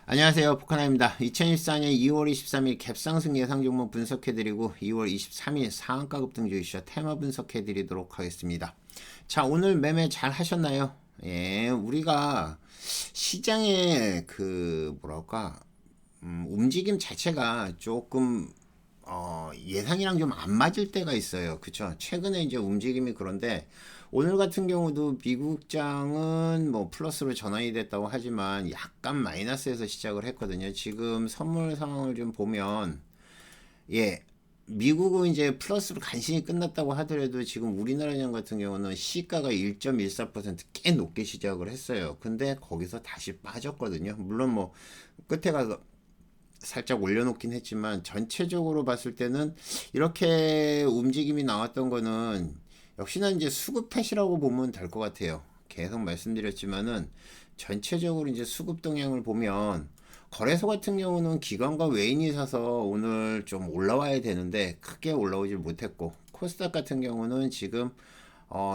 안녕하세요. 포카나입니다. 2024년 2월 23일 갭상승 예상 종목 분석해드리고 2월 23일 상한가 급등 주시죠. 테마 분석해드리도록 하겠습니다. 자, 오늘 매매 잘 하셨나요? 예, 우리가 시장의 움직임 자체가 조금 예상이랑 좀 안 맞을 때가 있어요. 그쵸? 최근에 이제 움직임이 그런데 오늘 같은 경우도 미국장은 뭐 플러스로 전환이 됐다고 하지만 약간 마이너스에서 시작을 했거든요. 지금 선물 상황을 좀 보면 예, 미국은 이제 플러스로 간신히 끝났다고 하더라도 지금 우리나라장 같은 경우는 시가가 1.14%꽤 높게 시작을 했어요. 근데 거기서 다시 빠졌거든요. 물론 뭐 끝에 가서 살짝 올려놓긴 했지만 전체적으로 봤을 때는 이렇게 움직임이 나왔던 거는 역시나 이제 수급 탓이라고 보면 될 것 같아요. 계속 말씀드렸지만은 전체적으로 이제 수급 동향을 보면 거래소 같은 경우는 기관과 외인이 사서 오늘 좀 올라와야 되는데 크게 올라오질 못했고 코스닥 같은 경우는 지금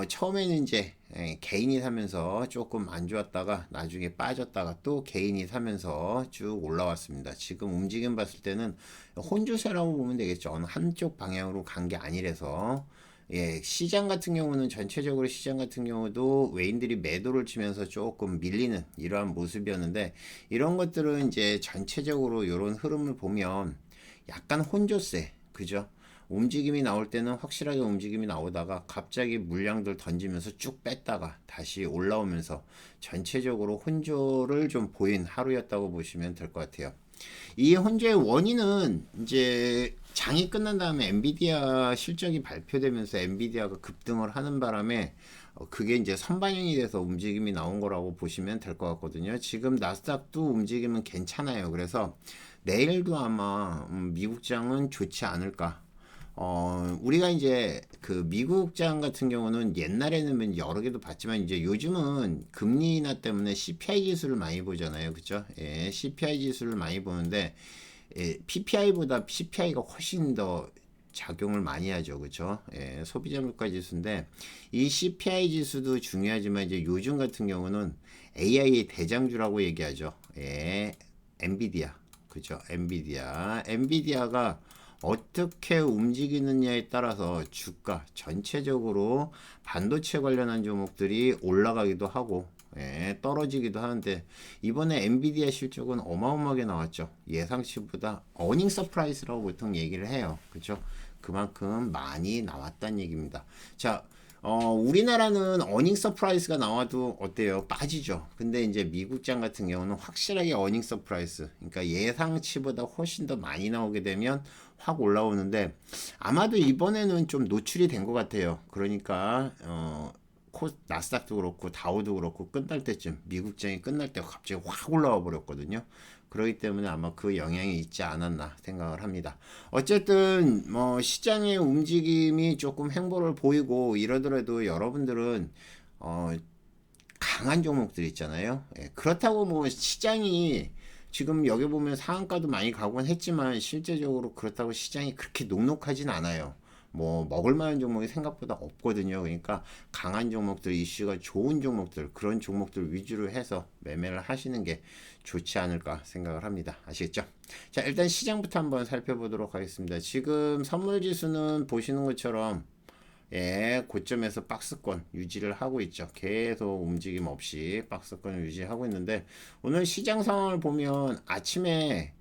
처음에는 이제 개인이 사면서 조금 안 좋았다가 나중에 빠졌다가 또 개인이 사면서 쭉 올라왔습니다. 지금 움직임 봤을 때는 혼조세라고 보면 되겠죠. 어느 한쪽 방향으로 간 게 아니라서 예, 시장 같은 경우는 전체적으로 시장 같은 경우도 외인들이 매도를 치면서 조금 밀리는 이러한 모습이었는데 이런 것들은 이제 전체적으로 이런 흐름을 보면 약간 혼조세, 그죠? 움직임이 나올 때는 확실하게 움직임이 나오다가 갑자기 물량들 던지면서 쭉 뺐다가 다시 올라오면서 전체적으로 혼조를 좀 보인 하루였다고 보시면 될 것 같아요. 이 혼조의 원인은 이제 장이 끝난 다음에 엔비디아 실적이 발표되면서 엔비디아가 급등을 하는 바람에 그게 이제 선반영이 돼서 움직임이 나온 거라고 보시면 될 것 같거든요. 지금 나스닥도 움직임은 괜찮아요. 그래서 내일도 아마 미국장은 좋지 않을까. 우리가 이제 그 미국장 같은 경우는 옛날에는 여러 개도 봤지만 이제 요즘은 금리 인하 때문에 CPI 지수를 많이 보잖아요. 그죠? 예, CPI 지수를 많이 보는데 예, PPI보다 CPI가 훨씬 더 작용을 많이 하죠. 그죠? 예, 소비자 물가 지수인데 이 CPI 지수도 중요하지만 이제 요즘 같은 경우는 AI의 대장주라고 얘기하죠. 예, 엔비디아. 그죠? 엔비디아가 어떻게 움직이느냐에 따라서 주가 전체적으로 반도체 관련한 종목들이 올라가기도 하고 예, 떨어지기도 하는데 이번에 엔비디아 실적은 어마어마하게 나왔죠. 예상치보다 어닝 서프라이즈라고 보통 얘기를 해요. 그렇죠? 그만큼 많이 나왔다는 얘기입니다. 자, 우리나라는 어닝 서프라이즈가 나와도 어때요? 빠지죠. 근데 이제 미국장 같은 경우는 확실하게 어닝 서프라이즈, 그러니까 예상치보다 훨씬 더 많이 나오게 되면 확 올라오는데 아마도 이번에는 좀 노출이 된 것 같아요. 그러니까 나스닥도 그렇고 다우도 그렇고 끝날 때쯤 미국장이 끝날 때 갑자기 확 올라와 버렸거든요. 그렇기 때문에 아마 그 영향이 있지 않았나 생각을 합니다. 어쨌든 뭐 시장의 움직임이 조금 횡보를 보이고 이러더라도 여러분들은 어 강한 종목들 있잖아요. 예, 그렇다고 뭐 시장이 지금 여기 보면 상한가도 많이 가곤 했지만 실제적으로 그렇다고 시장이 그렇게 녹록하진 않아요. 뭐 먹을 만한 종목이 생각보다 없거든요. 그러니까 강한 종목들, 이슈가 좋은 종목들, 그런 종목들 위주로 해서 매매를 하시는 게 좋지 않을까 생각을 합니다. 아시겠죠? 자, 일단 시장부터 한번 살펴보도록 하겠습니다. 지금 선물 지수는 보시는 것처럼 예, 고점에서 박스권 유지를 하고 있죠. 계속 움직임 없이 박스권을 유지하고 있는데 오늘 시장 상황을 보면 아침에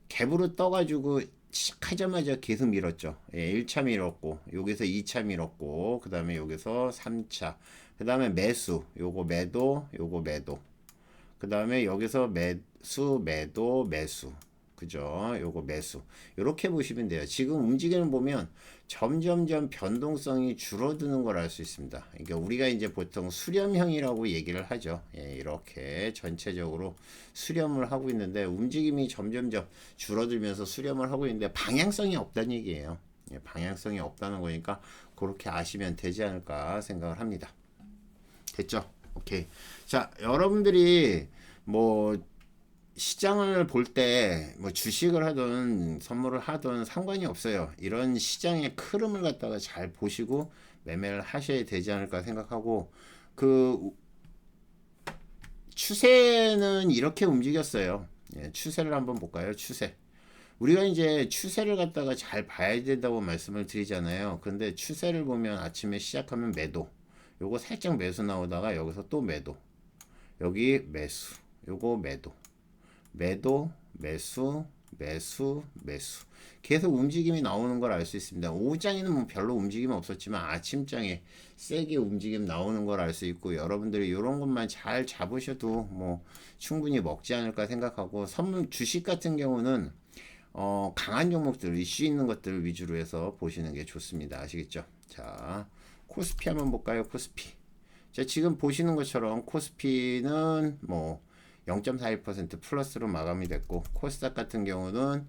갭으로 떠가지고 시작하자마자 계속 밀었죠. 예, 1차 밀었고 여기서 2차 밀었고 그 다음에 여기서 3차 그 다음에 매수 요거 매도 요거 매도 그 다음에 여기서 매수 그죠? 요거 매수 이렇게 보시면 돼요. 지금 움직임을 보면 점점점 변동성이 줄어드는 걸 알 수 있습니다. 그러니까 우리가 이제 보통 수렴형이라고 얘기를 하죠. 예, 이렇게 전체적으로 수렴을 하고 있는데 움직임이 점점점 줄어들면서 수렴을 하고 있는데 방향성이 없다는 얘기예요. 예, 방향성이 없다는 거니까 그렇게 아시면 되지 않을까 생각을 합니다. 됐죠? 오케이. 자, 여러분들이 뭐 시장을 볼 때 뭐 주식을 하든 선물을 하든 상관이 없어요. 이런 시장의 흐름을 갖다가 잘 보시고 매매를 하셔야 되지 않을까 생각하고 그 추세는 이렇게 움직였어요. 예, 추세를 한번 볼까요? 추세. 우리가 이제 추세를 갖다가 잘 봐야 된다고 말씀을 드리잖아요. 그런데 추세를 보면 아침에 시작하면 매도. 요거 살짝 매수 나오다가 여기서 또 매도. 여기 매수. 요거 매도. 매도, 매수, 매수, 매수. 계속 움직임이 나오는 걸 알 수 있습니다. 오후장에는 뭐 별로 움직임 없었지만 아침장에 세게 움직임 나오는 걸 알 수 있고, 여러분들이 이런 것만 잘 잡으셔도 뭐 충분히 먹지 않을까 생각하고, 선물 주식 같은 경우는 강한 종목들, 이슈 있는 것들 위주로 해서 보시는 게 좋습니다. 아시겠죠? 자, 코스피 한번 볼까요? 코스피. 자, 지금 보시는 것처럼 코스피는 뭐 0.41% 플러스로 마감이 됐고, 코스닥 같은 경우는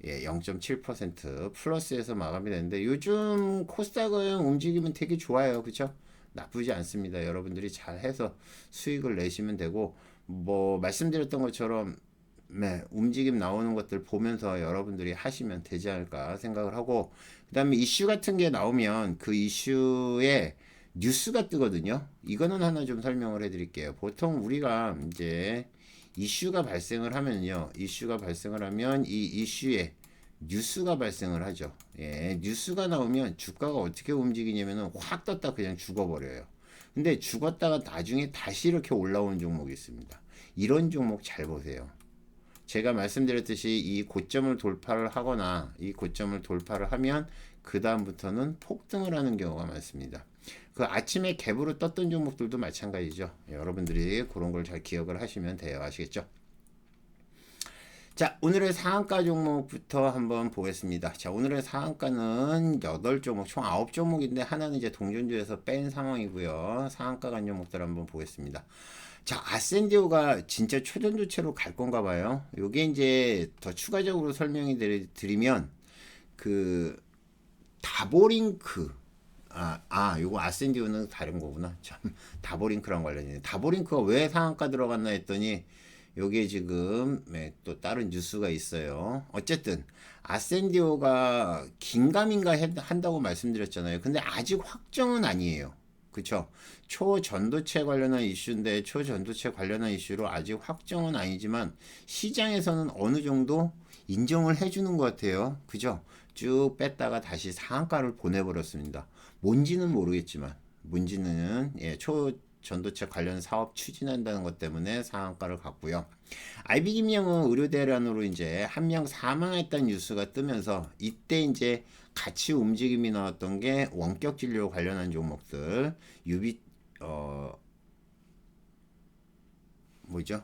0.7% 플러스에서 마감이 됐는데, 요즘 코스닥은 움직이면 되게 좋아요. 그쵸? 나쁘지 않습니다. 여러분들이 잘 해서 수익을 내시면 되고, 뭐 말씀드렸던 것처럼 네, 움직임 나오는 것들 보면서 여러분들이 하시면 되지 않을까 생각을 하고, 그 다음에 이슈 같은 게 나오면 그 이슈에 뉴스가 뜨거든요. 이거는 하나 좀 설명을 해드릴게요. 보통 우리가 이제 이슈가 발생을 하면요, 이슈가 발생을 하면 이 이슈에 뉴스가 발생을 하죠. 예, 뉴스가 나오면 주가가 어떻게 움직이냐면은 확 떴다 그냥 죽어버려요. 근데 죽었다가 나중에 다시 이렇게 올라오는 종목이 있습니다. 이런 종목 잘 보세요. 제가 말씀드렸듯이 이 고점을 돌파를 하거나 이 고점을 돌파를 하면 그 다음부터는 폭등을 하는 경우가 많습니다. 그 아침에 갭으로 떴던 종목들도 마찬가지죠. 여러분들이 그런 걸 잘 기억을 하시면 돼요. 아시겠죠? 자, 오늘의 상한가 종목부터 한번 보겠습니다. 자, 오늘의 상한가는 8종목, 총 9종목인데 하나는 이제 동전주에서 뺀 상황이고요. 상한가 간 종목들 한번 보겠습니다. 자, 아센디오가 진짜 초전도체로 갈 건가 봐요. 요게 이제 더 추가적으로 설명이 드리면 그 다보링크 요거 아센디오는 다른 거구나. 참, 다보링크랑 관련이네. 다보링크가 왜 상한가 들어갔나 했더니 요게 지금 또 다른 뉴스가 있어요. 어쨌든 아센디오가 긴가민가 한다고 말씀드렸잖아요. 근데 아직 확정은 아니에요. 그쵸? 초전도체 관련한 이슈인데, 초전도체 관련한 이슈로 아직 확정은 아니지만 시장에서는 어느 정도 인정을 해주는 것 같아요. 그죠? 쭉 뺐다가 다시 상한가를 보내버렸습니다. 뭔지는 모르겠지만, 뭔지는 초전도체 관련 사업 추진한다는 것 때문에 상한가를 갔고요. IB김영은 의료대란으로 이제 한 명 사망했다는 뉴스가 뜨면서, 이때 이제 같이 움직임이 나왔던 게 원격 진료 관련한 종목들, 뭐죠?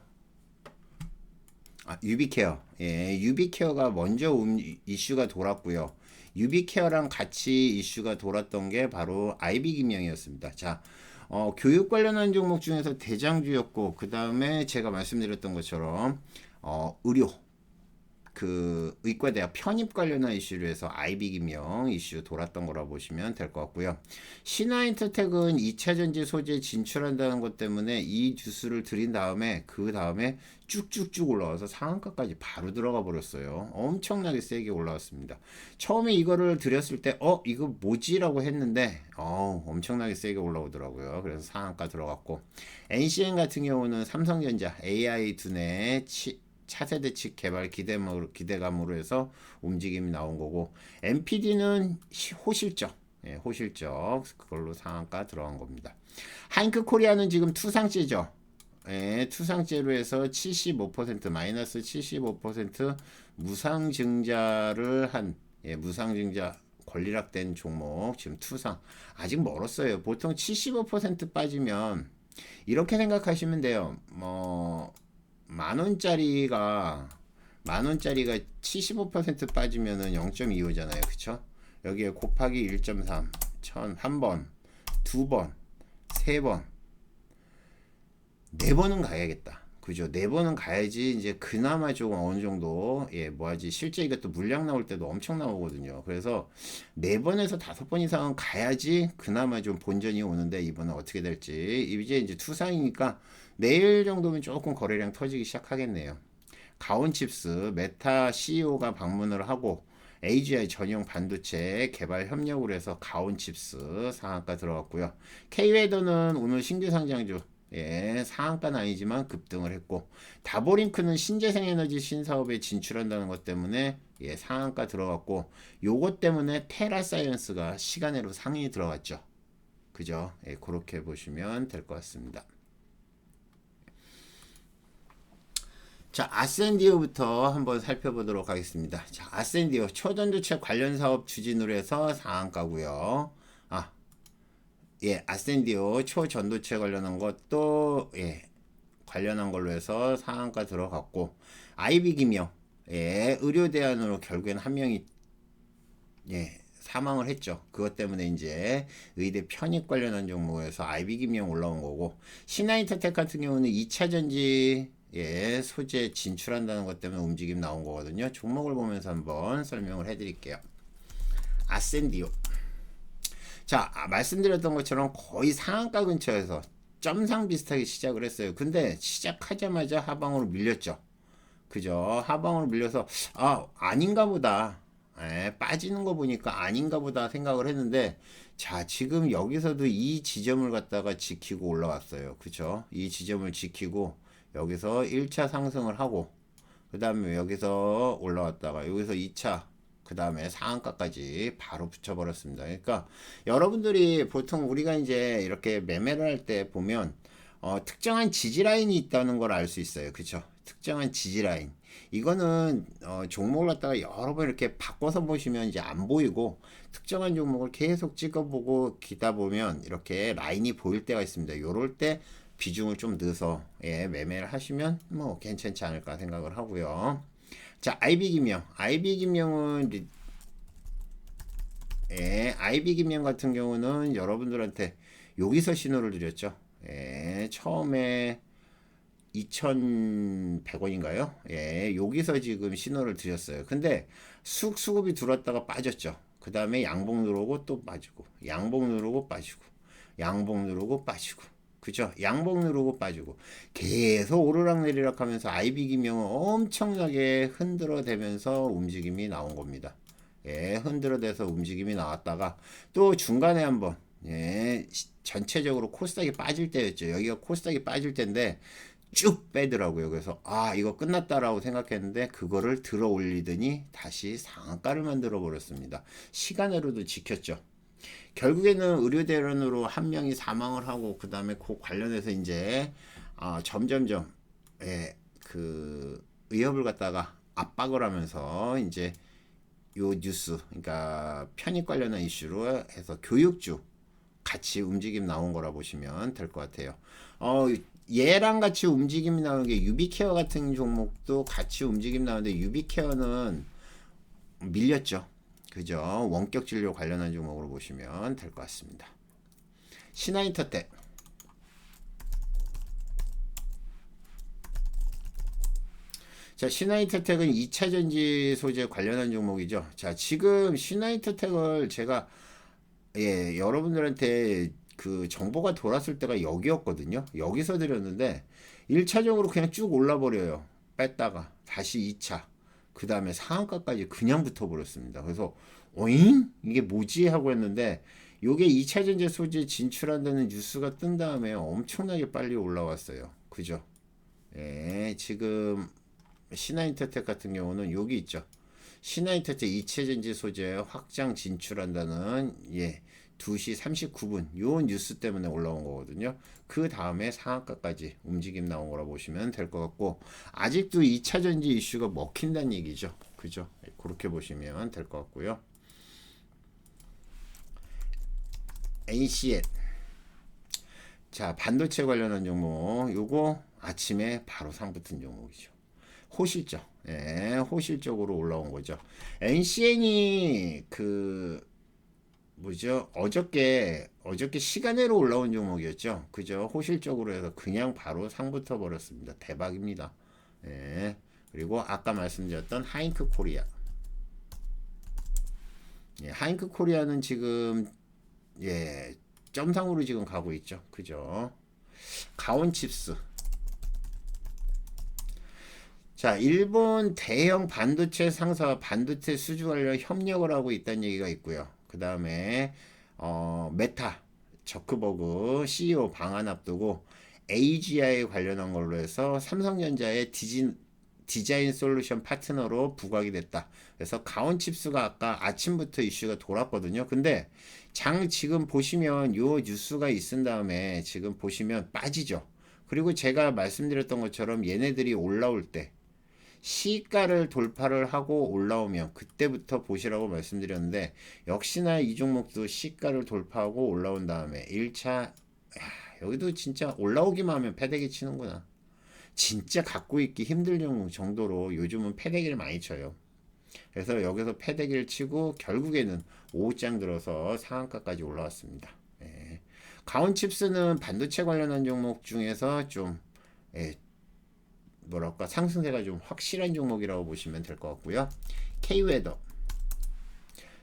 유비케어. 예, 유비케어가 먼저 이슈가 돌았고요. 유비케어랑 같이 이슈가 돌았던 게 바로 IB김영이었습니다. 자, 교육 관련한 종목 중에서 대장주였고, 그 다음에 제가 말씀드렸던 것처럼 의료, 그 의과대학 편입 관련한 이슈로 해서 IB김영 이슈 돌았던 거라 보시면 될 것 같고요. 신화인터텍은 2차전지 소재 진출한다는 것 때문에 이 뉴스를 드린 다음에 그 다음에 쭉쭉쭉 올라와서 상한가까지 바로 들어가 버렸어요. 엄청나게 세게 올라왔습니다. 처음에 이거를 드렸을 때 이거 뭐지라고 했는데 엄청나게 세게 올라오더라고요. 그래서 상한가 들어갔고, NCN 같은 경우는 삼성전자 AI 두뇌 차세대 칩 개발 기대감으로 해서 움직임이 나온 거고, MPD는 호실적, 호실적 그걸로 상한가 들어간 겁니다. 하잉크 코리아는 지금 투상째죠. 투상째로 해서 75% 마이너스 75% 무상증자를 한 무상증자 권리락된 종목, 지금 투상 아직 멀었어요. 보통 75% 빠지면 이렇게 생각하시면 돼요. 만원짜리가 75% 빠지면은 0.25잖아요. 그쵸? 여기에 곱하기 1.3 한 번, 두 번, 세 번, 네 번은 가야겠다. 그죠? 네 번은 가야지 이제 그나마 조금 어느 정도 뭐하지, 실제 이것도 물량 나올 때도 엄청 나오거든요. 그래서 네 번에서 다섯 번 이상은 가야지 그나마 좀 본전이 오는데, 이번은 어떻게 될지. 이제 투상이니까 내일 정도면 조금 거래량 터지기 시작하겠네요. 가온칩스 메타 CEO가 방문을 하고 AGI 전용 반도체 개발 협력을 해서 가온칩스 상한가 들어갔고요. K웨더는 오늘 신규 상장주 예, 상한가는 아니지만 급등을 했고, 다보링크는 신재생에너지 신사업에 진출한다는 것 때문에 예, 상한가 들어갔고, 요것 때문에 테라사이언스가 시간으로 상위 들어갔죠. 그죠? 예, 그렇게 보시면 될 것 같습니다. 자, 아센디오부터 한번 살펴보도록 하겠습니다. 자, 아센디오 초전도체 관련 사업 추진으로 해서 상한가고요. 아, 예, 아센디오 초전도체 관련한 것도 예, 관련한 걸로 해서 상한가 들어갔고, 아이비 김영 예, 의료대안으로 결국엔 한 명이 예, 사망을 했죠. 그것 때문에 이제 의대 편입 관련한 종목에서 아이비 김영 올라온 거고, 신한인터텍 같은 경우는 2차 전지 예, 소재 진출한다는 것 때문에 움직임 나온 거거든요. 종목을 보면서 한번 설명을 해드릴게요. 아센디오. 자, 말씀드렸던 것처럼 거의 상한가 근처에서 점상 비슷하게 시작을 했어요. 근데 시작하자마자 하방으로 밀렸죠. 그죠? 하방으로 밀려서 아닌가 보다. 예, 빠지는 거 보니까 아닌가 보다 생각을 했는데, 자, 지금 여기서도 이 지점을 갖다가 지키고 올라왔어요. 그죠? 이 지점을 지키고 여기서 1차 상승을 하고, 그 다음에 여기서 올라왔다가 여기서 2차, 그 다음에 상한가까지 바로 붙여버렸습니다. 그러니까 여러분들이 보통 우리가 이제 이렇게 매매를 할 때 보면 특정한 지지라인이 있다는 걸 알 수 있어요. 그쵸? 특정한 지지라인. 이거는 종목을 갖다가 여러 번 이렇게 바꿔서 보시면 이제 안 보이고, 특정한 종목을 계속 찍어보고 기다 보면 이렇게 라인이 보일 때가 있습니다. 요럴 때 비중을 좀 넣어서 예, 매매를 하시면 뭐 괜찮지 않을까 생각을 하고요. 자, 아이비 김영. 아이비 김영은 예, 아이비 김영 같은 경우는 여러분들한테 여기서 신호를 드렸죠. 예, 처음에 2,100원인가요? 예, 여기서 지금 신호를 드렸어요. 근데 수급이 들어왔다가 빠졌죠. 그 다음에 양봉 누르고 또 빠지고, 양봉 누르고 빠지고, 양봉 누르고 빠지고. 그죠? 양봉 누르고 빠지고 계속 오르락내리락 하면서 아이비 김영은 엄청나게 흔들어대면서 움직임이 나온 겁니다. 예, 흔들어대서 움직임이 나왔다가 또 중간에 한번 예, 전체적으로 코스닥이 빠질 때였죠. 여기가 코스닥이 빠질 때인데 쭉 빼더라고요. 그래서 이거 끝났다라고 생각했는데 그거를 들어 올리더니 다시 상한가를 만들어 버렸습니다. 시간으로도 지켰죠. 결국에는 의료대란으로 한 명이 사망을 하고, 그 다음에 그 관련해서 이제 점점점 예, 그 의협을 갖다가 압박을 하면서 이제 요 뉴스, 그러니까 편입 관련한 이슈로 해서 교육주 같이 움직임 나온 거라 보시면 될 것 같아요. 얘랑 같이 움직임이 나오는 게 유비케어 같은 종목도 같이 움직임 나오는데, 유비케어는 밀렸죠. 그죠? 원격 진료 관련한 종목으로 보시면 될 것 같습니다. 신한인터텍. 자, 신한인터텍은 2차 전지 소재 관련한 종목이죠. 자, 지금 신한인터텍을 제가 예, 여러분들한테 그 정보가 돌았을 때가 여기였거든요. 여기서 드렸는데 1차적으로 그냥 쭉 올라버려요. 뺐다가 다시 2차, 그 다음에 상한가까지 그냥 붙어버렸습니다. 그래서 어잉? 이게 뭐지? 하고 했는데 요게 2차 전지 소재 진출한다는 뉴스가 뜬 다음에 엄청나게 빨리 올라왔어요. 그죠? 예, 지금 신한인터텍 같은 경우는 여기 있죠. 신한인터텍 2차 전지 소재 확장 진출한다는 예, 2시 39분 요 뉴스 때문에 올라온 거거든요. 그 다음에 상한가까지 움직임 나온 거라 보시면 될 것 같고, 아직도 2차 전지 이슈가 먹힌다는 얘기죠. 그죠? 그렇게 보시면 될 것 같고요. NCN. 자, 반도체 관련한 종목 요거 아침에 바로 상 붙은 종목이죠. 호실적. 예, 호실적으로 올라온 거죠. NCN이 그 뭐죠? 어저께 시간으로 올라온 종목이었죠. 그죠? 호실적으로 해서 그냥 바로 상붙어 버렸습니다. 대박입니다. 예. 그리고 아까 말씀드렸던 하잉크 코리아. 예, 하잉크 코리아는 지금 예, 점상으로 지금 가고 있죠. 그죠? 가온칩스. 자, 일본 대형 반도체 상사와 반도체 수주 관련 협력을 하고 있다는 얘기가 있고요. 그 다음에 메타 저크버그 CEO 방한 앞두고 AGI 관련한 걸로 해서 삼성전자의 디자인 솔루션 파트너로 부각이 됐다. 그래서 가온칩스가 아까 아침부터 이슈가 돌았거든요. 근데 장 지금 보시면 요 뉴스가 있은 다음에 지금 보시면 빠지죠. 그리고 제가 말씀드렸던 것처럼 얘네들이 올라올 때 시가를 돌파를 하고 올라오면 그때부터 보시라고 말씀드렸는데, 역시나 이 종목도 시가를 돌파하고 올라온 다음에 1차, 여기도 진짜 올라오기만 하면 패대기 치는구나. 진짜 갖고 있기 힘들 정도로 요즘은 패대기를 많이 쳐요. 그래서 여기서 패대기를 치고 결국에는 오후장 들어서 상한가까지 올라왔습니다. 예. 가온칩스는 반도체 관련한 종목 중에서 좀 예, 뭐랄까 상승세가 좀 확실한 종목이라고 보시면 될 것 같고요. K웨더,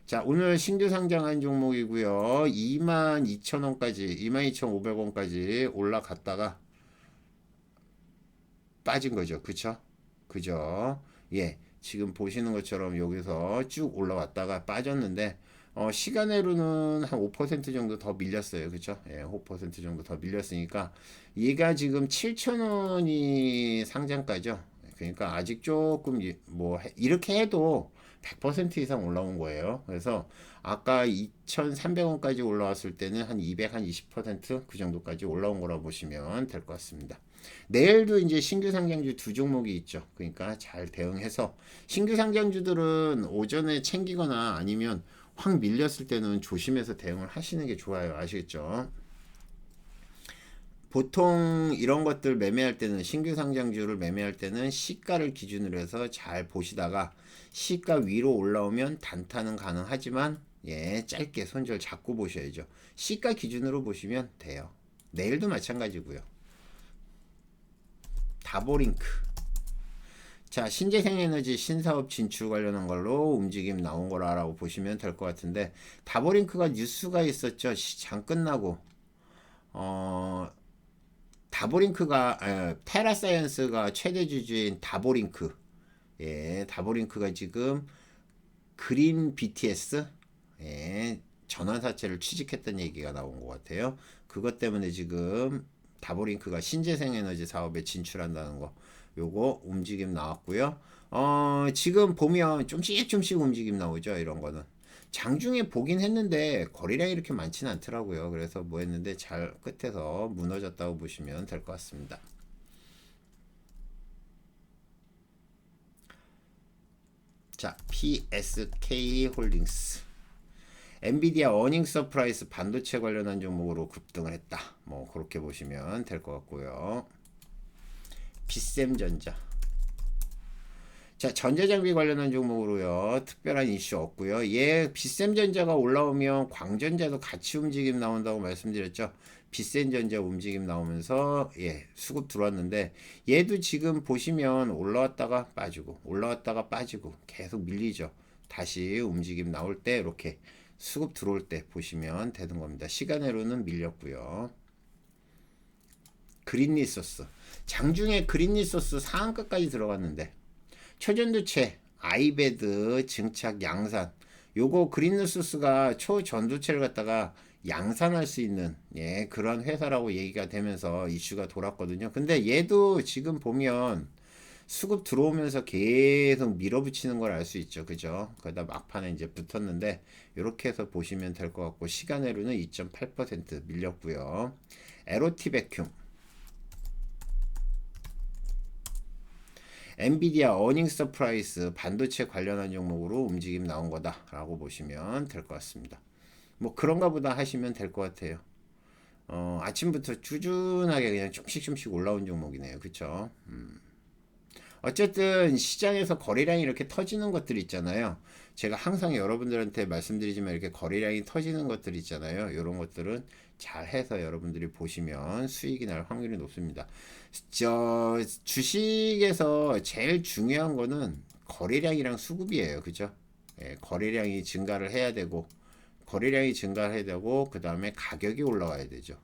자 오늘 신규 상장한 종목이고요. 22,000원까지 22,500원까지 올라갔다가 빠진 거죠. 그쵸? 그죠? 예. 지금 보시는 것처럼 여기서 쭉 올라왔다가 빠졌는데, 시간으로는 한 5% 정도 더 밀렸어요. 그쵸? 예, 5% 정도 더 밀렸으니까, 얘가 지금 7,000원이 상장가죠. 그러니까 아직 조금, 뭐, 이렇게 해도 100% 이상 올라온 거예요. 그래서 아까 2,300원까지 올라왔을 때는 한 200, 한 20%그 정도까지 올라온 거라고 보시면 될 것 같습니다. 내일도 이제 신규 상장주 두 종목이 있죠. 그러니까 잘 대응해서, 신규 상장주들은 오전에 챙기거나 아니면 확 밀렸을 때는 조심해서 대응을 하시는 게 좋아요. 아시겠죠? 보통 이런 것들 매매할 때는, 신규 상장주를 매매할 때는 시가를 기준으로 해서 잘 보시다가 시가 위로 올라오면 단타는 가능하지만 예, 짧게 손절 잡고 보셔야죠. 시가 기준으로 보시면 돼요. 내일도 마찬가지고요. 다보링크, 자 신재생에너지 신사업 진출 관련한 걸로 움직임 나온 거라고 보시면 될 것 같은데, 다보링크가 뉴스가 있었죠. 장 끝나고 다보링크가 테라사이언스가 최대 주주인 다보링크, 예, 다보링크가 지금 그린 BTS 예, 전환사채를 취직했던 얘기가 나온 것 같아요. 그것 때문에 지금 다보링크가 신재생에너지 사업에 진출한다는 거, 요거 움직임 나왔고요. 지금 보면 좀씩 움직임 나오죠. 이런 거는 장중에 보긴 했는데 거래량이 이렇게 많지는 않더라고요. 그래서 뭐 했는데 잘 끝에서 무너졌다고 보시면 될 것 같습니다. 자, PSK 홀딩스, 엔비디아 어닝 서프라이즈 반도체 관련한 종목으로 급등을 했다. 뭐 그렇게 보시면 될 것 같고요. 비셈전자, 자 전자장비 관련한 종목으로요. 특별한 이슈 없고요. 얘 비셈전자가 올라오면 광전자도 같이 움직임 나온다고 말씀드렸죠. 비셈전자 움직임 나오면서 예, 수급 들어왔는데, 얘도 지금 보시면 올라왔다가 빠지고 올라왔다가 빠지고 계속 밀리죠. 다시 움직임 나올 때 이렇게 수급 들어올 때 보시면 되는 겁니다. 시간으로는 밀렸고요. 그린리소스, 장중에 그린리소스 상한가까지 들어갔는데 초전도체 아이베드 증착 양산, 요거 그린리소스가 초전도체를 갖다가 양산할 수 있는 예, 그런 회사라고 얘기가 되면서 이슈가 돌았거든요. 근데 얘도 지금 보면 수급 들어오면서 계속 밀어붙이는 걸 알 수 있죠. 그죠? 그러다 막판에 이제 붙었는데, 이렇게 해서 보시면 될 것 같고, 시간으로는 2.8% 밀렸고요. 에로티 베큐, 엔비디아 어닝 서프라이즈 반도체 관련한 종목으로 움직임 나온 거다라고 보시면 될 것 같습니다. 뭐 그런가 보다 하시면 될 것 같아요. 아침부터 꾸준하게 그냥 조금씩 올라온 종목이네요. 그쵸? 어쨌든 시장에서 거래량이 이렇게 터지는 것들 있잖아요. 제가 항상 여러분들한테 말씀드리지만, 이렇게 거래량이 터지는 것들 있잖아요. 이런 것들은 잘 해서 여러분들이 보시면 수익이 날 확률이 높습니다. 주식에서 제일 중요한 거는 거래량이랑 수급이에요. 그죠? 예, 거래량이 증가를 해야 되고, 그 다음에 가격이 올라와야 되죠.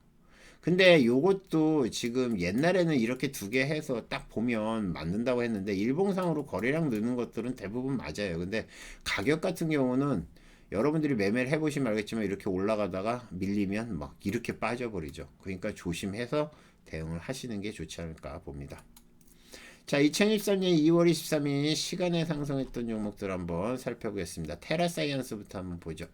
근데 요것도 지금 옛날에는 이렇게 두 개 해서 딱 보면 맞는다고 했는데, 일봉상으로 거래량 느는 것들은 대부분 맞아요. 근데 가격 같은 경우는 여러분들이 매매를 해보시면 알겠지만, 이렇게 올라가다가 밀리면 막 이렇게 빠져버리죠. 그러니까 조심해서 대응을 하시는 게 좋지 않을까 봅니다. 자, 2023년 2월 23일 시간에 상승했던 종목들 한번 살펴보겠습니다. 테라사이언스부터 한번 보죠.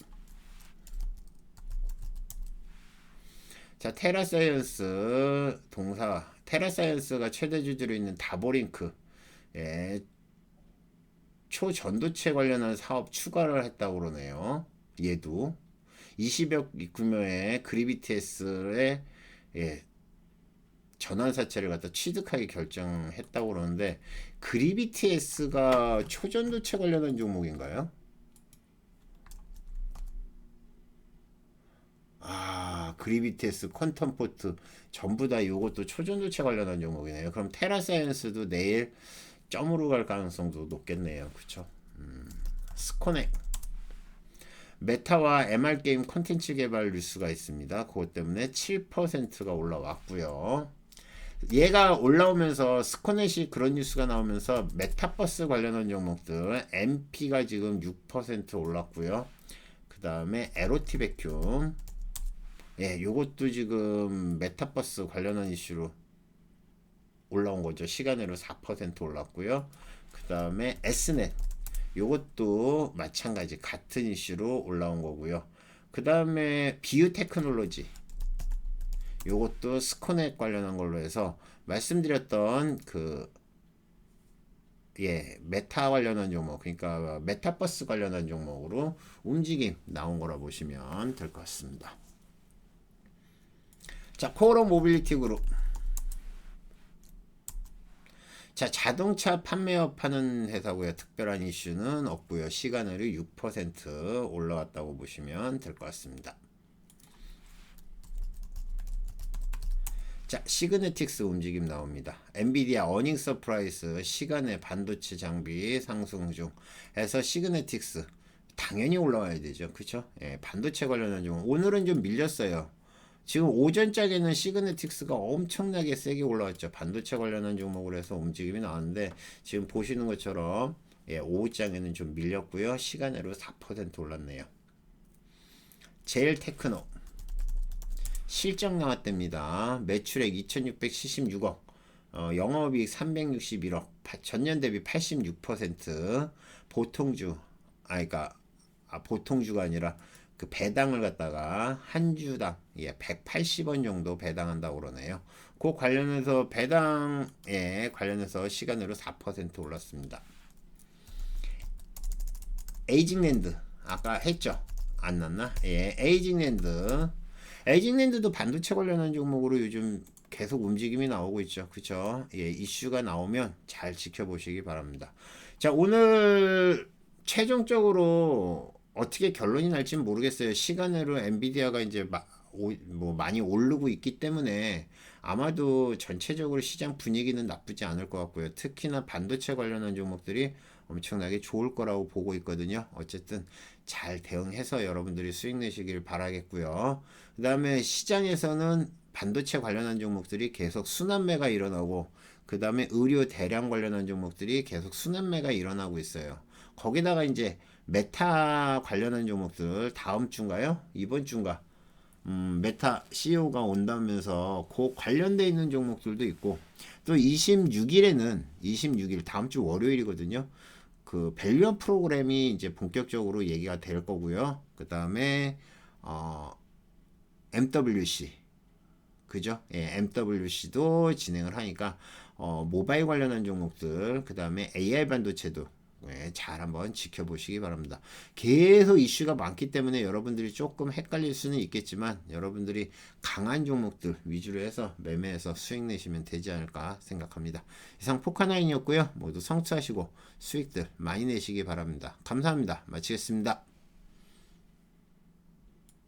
자, 테라사이언스 동사, 테라사이언스가 최대 주주로 있는 다보링크, 예, 초전도체 관련한 사업 추가를 했다고 그러네요. 얘도 20억 규모의 그리비티스의 예, 전환사채를 갖다 취득하기 결정했다고 그러는데, 그리비티스가 초전도체 관련한 종목인가요? 아, 그리비티스, 퀀텀포트 전부 다 이것도 초전도체 관련한 종목이네요. 그럼 테라사이언스도 내일 점으로 갈 가능성도 높겠네요. 그쵸? 스코넥, 메타와 MR게임 콘텐츠 개발 뉴스가 있습니다. 그것 때문에 7%가 올라왔고요. 얘가 올라오면서 스코넷이 그런 뉴스가 나오면서 메타버스 관련한 종목들 MP가 지금 6% 올랐고요. 그 다음에 에로티 베큐, 예, 요것도 지금 메타버스 관련한 이슈로 올라온 거죠. 시간으로 4% 올랐고요. 그 다음에 S넷, 요것도 마찬가지 같은 이슈로 올라온 거고요. 그 다음에 비유테크놀로지, 요것도 스코넷 관련한 걸로 해서 말씀드렸던 그 예, 메타 관련한 종목, 그러니까 메타버스 관련한 종목으로 움직임 나온 거라 보시면 될 것 같습니다. 자, 코오롱 모빌리티 그룹. 자, 자동차 판매업 하는 회사고요. 특별한 이슈는 없고요. 시간으로 6% 올라왔다고 보시면 될 것 같습니다. 자, 시그네틱스 움직임 나옵니다. 엔비디아 어닝 서프라이즈 시간에 반도체 장비 상승 중 해서 시그네틱스 당연히 올라와야 되죠. 그쵸? 예, 반도체 관련한 종 오늘은 좀 밀렸어요. 지금 오전장에는 시그네틱스가 엄청나게 세게 올라왔죠. 반도체 관련한 종목으로 해서 움직임이 나왔는데 지금 보시는 것처럼 예, 오후장에는 좀 밀렸고요. 시간으로 4% 올랐네요. 제일테크노 실적 나왔답니다. 매출액 2676억, 영업이익 361억, 전년 대비 86%, 보통주, 그러니까 보통주가 아니라 그 배당을 갖다가 한 주당 예, 180원 정도 배당한다고 그러네요. 그 관련해서 배당에 관련해서 시간으로 4% 올랐습니다. 에이징랜드 아까 했죠? 안 났나? 예, 에이징랜드도 반도체 관련한 종목으로 요즘 계속 움직임이 나오고 있죠. 그쵸? 예, 이슈가 나오면 잘 지켜보시기 바랍니다. 자, 오늘 최종적으로 어떻게 결론이 날지는 모르겠어요. 시간으로 엔비디아가 이제 뭐 많이 오르고 있기 때문에 아마도 전체적으로 시장 분위기는 나쁘지 않을 것 같고요. 특히나 반도체 관련한 종목들이 엄청나게 좋을 거라고 보고 있거든요. 어쨌든 잘 대응해서 여러분들이 수익 내시길 바라겠고요. 그 다음에 시장에서는 반도체 관련한 종목들이 계속 순환매가 일어나고, 그 다음에 의료 대량 관련한 종목들이 계속 순환매가 일어나고 있어요. 거기다가 이제 메타 관련한 종목들 다음 주인가요? 이번 주인가? 메타 CEO가 온다면서 그 관련돼 있는 종목들도 있고, 또 26일 다음 주 월요일이거든요. 그 밸류업 프로그램이 이제 본격적으로 얘기가 될 거고요. 그 다음에 MWC, 그죠? 예, MWC도 진행을 하니까 모바일 관련한 종목들, 그 다음에 AI 반도체도 예, 잘 한번 지켜보시기 바랍니다. 계속 이슈가 많기 때문에 여러분들이 조금 헷갈릴 수는 있겠지만 여러분들이 강한 종목들 위주로 해서 매매해서 수익 내시면 되지 않을까 생각합니다. 이상 포카나인이었고요. 모두 성투하시고 수익들 많이 내시기 바랍니다. 감사합니다. 마치겠습니다.